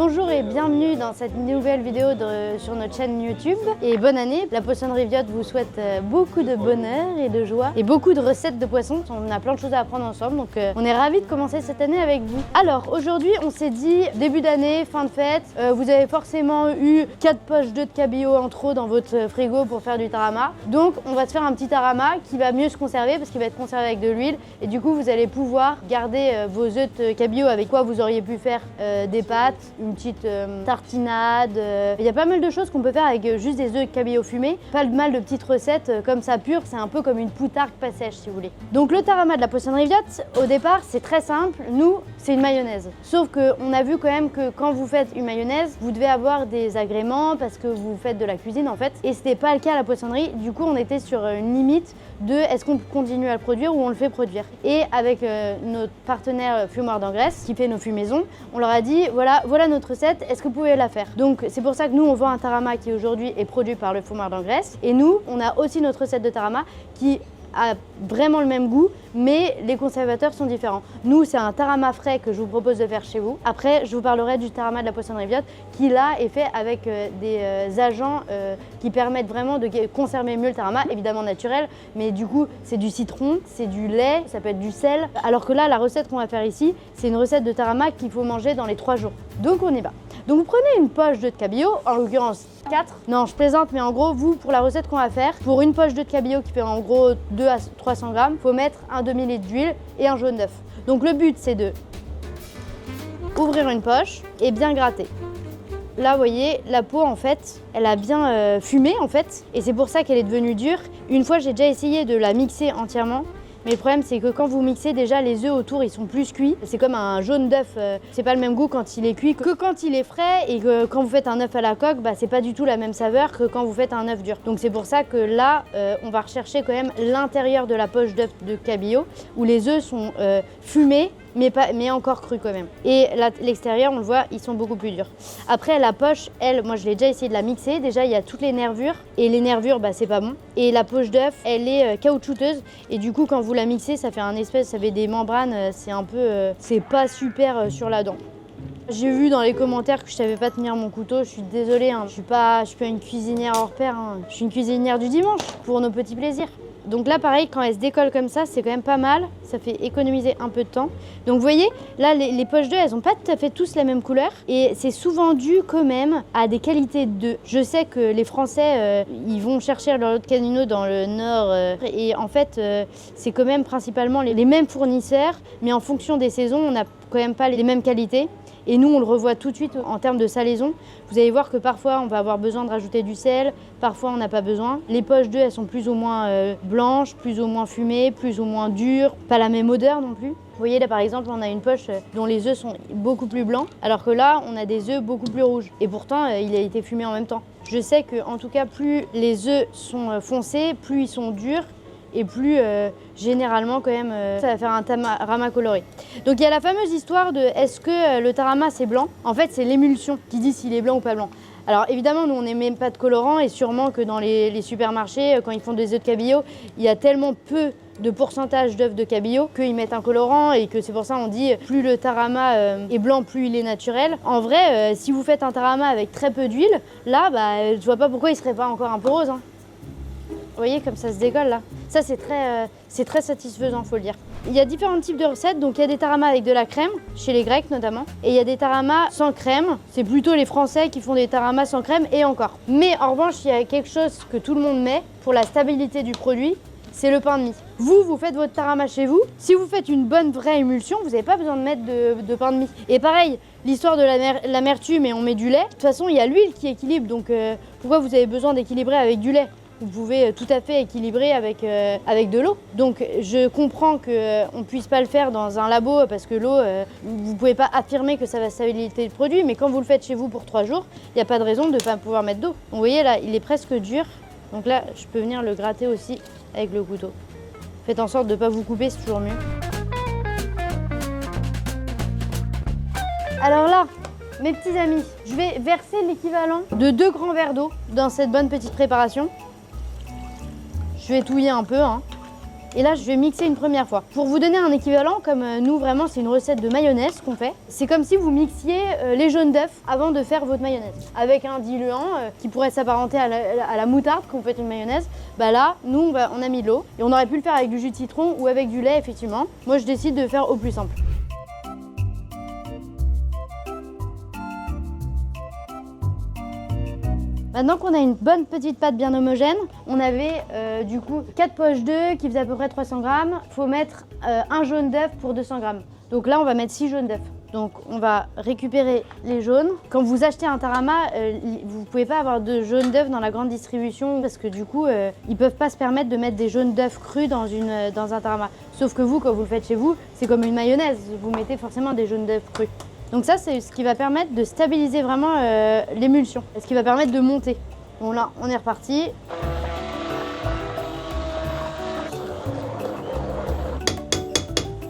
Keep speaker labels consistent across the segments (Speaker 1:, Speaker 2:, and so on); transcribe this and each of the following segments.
Speaker 1: Bonjour et bienvenue dans cette nouvelle vidéo sur notre chaîne YouTube. Et bonne année, la Poissonnerie Viotte vous souhaite beaucoup de bonheur et de joie et beaucoup de recettes de poissons. On a plein de choses à apprendre ensemble, donc on est ravis de commencer cette année avec vous. Alors aujourd'hui, on s'est dit début d'année, fin de fête, vous avez forcément eu 4 poches d'œufs de cabillaud en trop dans votre frigo pour faire du tarama. Donc on va se faire un petit tarama qui va mieux se conserver parce qu'il va être conservé avec de l'huile et du coup vous allez pouvoir garder vos œufs de cabillaud avec quoi vous auriez pu faire des pâtes, une petite tartinade. Il y a pas mal de choses qu'on peut faire avec juste des œufs de cabillaud fumés. Pas mal de petites recettes comme ça pure, c'est un peu comme une poutargue pas sèche si vous voulez. Donc le tarama de la Poissonnerie Viotte, au départ c'est très simple, nous c'est une mayonnaise. Sauf qu'on a vu quand même que quand vous faites une mayonnaise, vous devez avoir des agréments parce que vous faites de la cuisine en fait. Et c'était pas le cas à la poissonnerie, du coup on était sur une limite de est-ce qu'on continue à le produire ou on le fait produire. Et avec notre partenaire Fumoir d'Engraisse qui fait nos fumaisons, on leur a dit voilà notre recette, est-ce que vous pouvez la faire? Donc c'est pour ça que nous on vend un tarama qui aujourd'hui est produit par le Fumoir d'Engraisse et nous on a aussi notre recette de tarama qui a vraiment le même goût, mais les conservateurs sont différents. Nous, c'est un tarama frais que je vous propose de faire chez vous. Après, je vous parlerai du tarama de la Poissonnerie Viotte qui, là, est fait avec des agents qui permettent vraiment de conserver mieux le tarama, évidemment naturel, mais du coup, c'est du citron, c'est du lait, ça peut être du sel. Alors que là, la recette qu'on va faire ici, c'est une recette de tarama qu'il faut manger dans les 3 jours. Donc, on y va. Donc, vous prenez une poche d'œufs de cabillaud, en l'occurrence 4. Non, je plaisante, mais en gros, vous, pour la recette qu'on va faire, pour une poche d'œufs de cabillaud qui fait en gros 2 à 300 grammes, il faut mettre un demi-litre d'huile et un jaune d'œuf. Donc le but, c'est de ouvrir une poche et bien gratter. Là, vous voyez, la peau, en fait, elle a bien fumé, en fait, et c'est pour ça qu'elle est devenue dure. Une fois, j'ai déjà essayé de la mixer entièrement. Mais le problème, c'est que quand vous mixez, déjà, les œufs autour, ils sont plus cuits. C'est comme un jaune d'œuf. C'est pas le même goût quand il est cuit que quand il est frais. Et que quand vous faites un œuf à la coque, bah, c'est pas du tout la même saveur que quand vous faites un œuf dur. Donc c'est pour ça que là, on va rechercher quand même l'intérieur de la poche d'œuf de cabillaud où les œufs sont fumés, mais encore crus quand même. Et l'extérieur, on le voit, ils sont beaucoup plus durs. Après, la poche, elle, moi je l'ai déjà essayé de la mixer. Déjà, il y a toutes les nervures. Et les nervures, bah, c'est pas bon. Et la poche d'œuf, elle est caoutchouteuse. Et du coup, quand vous la mixez, ça fait ça fait des membranes. C'est un peu, c'est pas super sur la dent. J'ai vu dans les commentaires que je savais pas tenir mon couteau. Je suis désolée, hein. Je suis pas une cuisinière hors pair. Hein. Je suis une cuisinière du dimanche pour nos petits plaisirs. Donc là, pareil, quand elle se décolle comme ça, c'est quand même pas mal. Ça fait économiser un peu de temps. Donc vous voyez, là, les poches d'œufs, elles ont pas tout à fait tous la même couleur. Et c'est souvent dû quand même à des qualités d'œufs. Je sais que les Français, ils vont chercher leur lot de canino dans le nord. Et en fait, c'est quand même principalement les mêmes fournisseurs. Mais en fonction des saisons, on n'a quand même pas les mêmes qualités. Et nous, on le revoit tout de suite en termes de salaison. Vous allez voir que parfois, on va avoir besoin de rajouter du sel, parfois, on n'a pas besoin. Les poches d'œufs, elles sont plus ou moins blanches, plus ou moins fumées, plus ou moins dures, pas la même odeur non plus. Vous voyez, là, par exemple, on a une poche dont les œufs sont beaucoup plus blancs, alors que là, on a des œufs beaucoup plus rouges. Et pourtant, il a été fumé en même temps. Je sais que, en tout cas, plus les œufs sont foncés, plus ils sont durs, et plus généralement quand même ça va faire un tarama coloré. Donc il y a la fameuse histoire de est-ce que le tarama c'est blanc? En fait c'est l'émulsion qui dit s'il est blanc ou pas blanc. Alors évidemment nous on n'aime pas de colorant et sûrement que dans les supermarchés quand ils font des œufs de cabillaud il y a tellement peu de pourcentage d'œufs de cabillaud qu'ils mettent un colorant et que c'est pour ça on dit plus le tarama est blanc plus il est naturel. En vrai si vous faites un tarama avec très peu d'huile là bah je vois pas pourquoi il serait pas encore un peu rose hein. Vous voyez comme ça se décolle là. Ça c'est très satisfaisant faut le dire. Il y a différents types de recettes, donc il y a des taramas avec de la crème, chez les Grecs notamment, et il y a des taramas sans crème, c'est plutôt les Français qui font des taramas sans crème et encore. Mais en revanche il y a quelque chose que tout le monde met pour la stabilité du produit, c'est le pain de mie. Vous faites votre tarama chez vous, si vous faites une bonne vraie émulsion, vous n'avez pas besoin de mettre de pain de mie. Et pareil, l'histoire de l'amertume et on met du lait, de toute façon il y a l'huile qui équilibre, donc pourquoi vous avez besoin d'équilibrer avec du lait? Vous pouvez tout à fait équilibrer avec de l'eau. Donc je comprends qu'on ne puisse pas le faire dans un labo parce que l'eau, vous ne pouvez pas affirmer que ça va stabiliser le produit, mais quand vous le faites chez vous pour 3 jours, il n'y a pas de raison de ne pas pouvoir mettre d'eau. Donc vous voyez là, il est presque dur. Donc là, je peux venir le gratter aussi avec le couteau. Faites en sorte de ne pas vous couper, c'est toujours mieux. Alors là, mes petits amis, je vais verser l'équivalent de 2 grands verres d'eau dans cette bonne petite préparation. Je vais touiller un peu, hein. Et là, je vais mixer une première fois. Pour vous donner un équivalent, comme nous, vraiment, c'est une recette de mayonnaise qu'on fait. C'est comme si vous mixiez les jaunes d'œufs avant de faire votre mayonnaise. Avec un diluant qui pourrait s'apparenter à la moutarde quand vous faites une mayonnaise. Bah là, nous, on a mis de l'eau. Et on aurait pu le faire avec du jus de citron ou avec du lait, effectivement. Moi, je décide de faire au plus simple. Maintenant qu'on a une bonne petite pâte bien homogène, on avait du coup 4 poches d'œufs qui faisaient à peu près 300 grammes. Il faut mettre un jaune d'œuf pour 200 grammes. Donc là, on va mettre 6 jaunes d'œufs. Donc on va récupérer les jaunes. Quand vous achetez un tarama, vous ne pouvez pas avoir de jaune d'œuf dans la grande distribution parce que du coup, ils ne peuvent pas se permettre de mettre des jaunes d'œuf crus dans un tarama. Sauf que vous, quand vous le faites chez vous, c'est comme une mayonnaise. Vous mettez forcément des jaunes d'œuf crus. Donc ça, c'est ce qui va permettre de stabiliser vraiment l'émulsion, ce qui va permettre de monter. Bon là, on est reparti.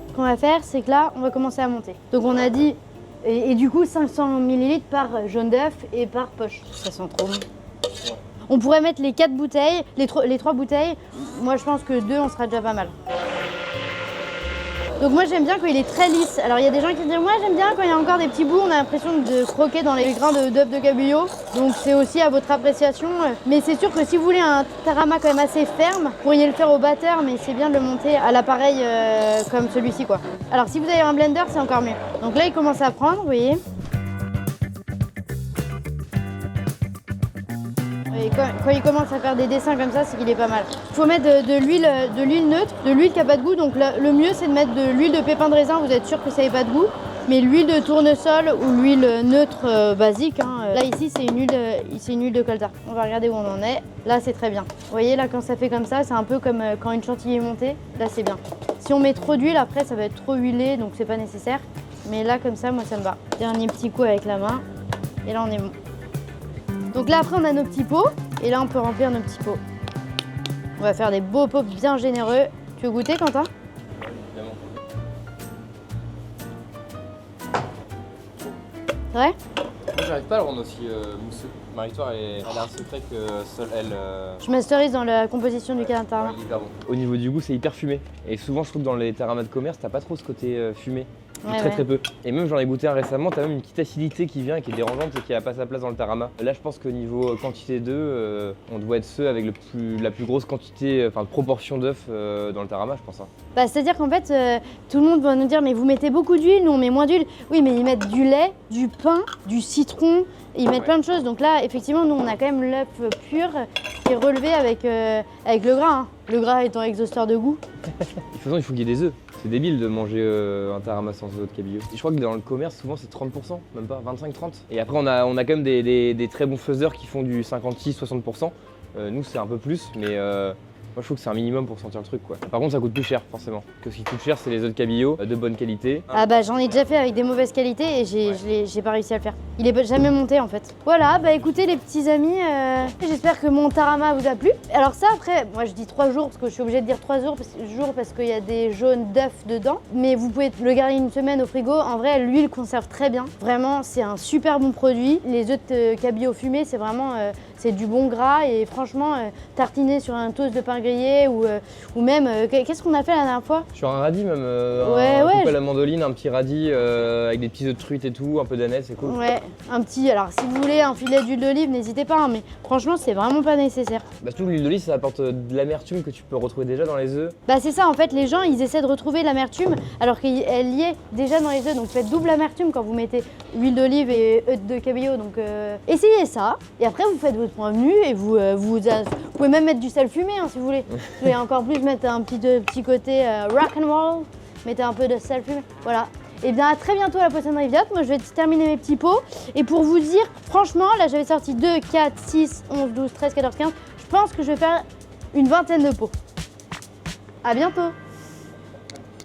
Speaker 1: Ce qu'on va faire, c'est que là, on va commencer à monter. Donc on a dit, et du coup, 500 ml par jaune d'œuf et par poche. Ça sent trop bon. On pourrait mettre les 4 bouteilles, les 3 bouteilles. Moi, je pense que 2, on sera déjà pas mal. Donc moi j'aime bien quand il est très lisse. Alors il y a des gens qui disent moi j'aime bien quand il y a encore des petits bouts, on a l'impression de croquer dans les grains d'œuf de cabillaud. Donc c'est aussi à votre appréciation. Mais c'est sûr que si vous voulez un tarama quand même assez ferme, vous pourriez le faire au batteur, mais c'est bien de le monter à l'appareil comme celui-ci quoi. Alors si vous avez un blender, c'est encore mieux. Donc là il commence à prendre, vous voyez. Et quand il commence à faire des dessins comme ça, c'est qu'il est pas mal. Il faut mettre de l'huile neutre, de l'huile qui n'a pas de goût. Donc le mieux, c'est de mettre de l'huile de pépin de raisin, vous êtes sûr que ça n'ait pas de goût. Mais l'huile de tournesol ou l'huile neutre basique, là ici, c'est une huile de colza. On va regarder où on en est. Là, c'est très bien. Vous voyez, là, quand ça fait comme ça, c'est un peu comme quand une chantilly est montée. Là, c'est bien. Si on met trop d'huile, après, ça va être trop huilé, donc c'est pas nécessaire. Mais là, comme ça, moi, ça me va. Dernier petit coup avec la main. Et là, on est bon. Donc là après on a nos petits pots et là on peut remplir nos petits pots. On va faire des beaux pots bien généreux. Tu veux goûter Quentin?
Speaker 2: Évidemment.
Speaker 1: C'est vrai?
Speaker 2: Moi j'arrive pas à le rendre aussi mousseux. Marie-Victoire elle a un secret que seule elle...
Speaker 1: Je masterise dans la composition du tarama.
Speaker 2: Ouais, il est hyper bon. Au niveau du goût c'est hyper fumé. Et souvent je trouve que dans les taramas de commerce t'as pas trop ce côté fumé.
Speaker 1: Ouais,
Speaker 2: très peu. Et même j'en ai goûté un récemment, t'as même une petite acidité qui vient et qui est dérangeante et qui n'a pas sa place dans le tarama. Là je pense qu'au niveau quantité d'œufs, on doit être ceux avec la plus grosse quantité, enfin proportion d'œufs dans le tarama je pense. Hein.
Speaker 1: Bah, c'est-à-dire qu'en fait tout le monde va nous dire mais vous mettez beaucoup d'huile, nous on met moins d'huile. Oui mais ils mettent du lait, du pain, du citron, ils mettent plein de choses. Donc là effectivement nous on a quand même l'œuf pur qui est relevé avec le gras. Hein. Le gras étant exhausteur de goût.
Speaker 2: De toute façon il faut qu'il y ait des œufs. C'est débile de manger un tarama sans œufs de cabillaud. Je crois que dans le commerce, souvent c'est 30%, même pas, 25-30%. Et après, on a quand même des très bons faiseurs qui font du 56-60%. Nous, c'est un peu plus, mais moi je trouve que c'est un minimum pour sentir le truc quoi. Par contre ça coûte plus cher forcément. Que ce qui coûte cher c'est les œufs de cabillaud de bonne qualité.
Speaker 1: Ah bah j'en ai déjà fait avec des mauvaises qualités et j'ai pas réussi à le faire. Il est jamais monté en fait. Voilà, bah écoutez les petits amis, j'espère que mon tarama vous a plu. Alors ça après, moi je dis 3 jours parce que je suis obligée de dire 3 jours parce qu'il y a des jaunes d'œufs dedans. Mais vous pouvez le garder une semaine au frigo. En vrai l'huile conserve très bien. Vraiment c'est un super bon produit. Les œufs de cabillaud fumés c'est vraiment c'est du bon gras et franchement tartiner sur un toast de pain grillé ou même qu'est-ce qu'on a fait la dernière fois?
Speaker 2: Sur un radis même,
Speaker 1: ouais,
Speaker 2: coupé à la mandoline, un petit radis avec des petits œufs de truite et tout, un peu d'aneth, c'est cool.
Speaker 1: Ouais, un petit, alors si vous voulez un filet d'huile d'olive, n'hésitez pas, hein, mais franchement c'est vraiment pas nécessaire.
Speaker 2: Bah surtout l'huile d'olive ça apporte de l'amertume que tu peux retrouver déjà dans les œufs.
Speaker 1: Bah c'est ça en fait, les gens ils essaient de retrouver l'amertume alors qu'elle y est déjà dans les œufs, donc faites double amertume quand vous mettez huile d'olive et œufs de cabillaud, donc essayez ça et après vous faites votre point venu et vous pouvez même mettre du sel fumé hein, si vous voulez. Vous pouvez encore plus mettre un petit côté rock and roll, mettez un peu de sel fumé, voilà. Et bien à très bientôt à la poissonnerie Viotte. Moi je vais terminer mes petits pots et pour vous dire franchement là j'avais sorti 2, 4, 6, 11, 12, 13, 14, 15. Je pense que je vais faire une vingtaine de pots. À bientôt.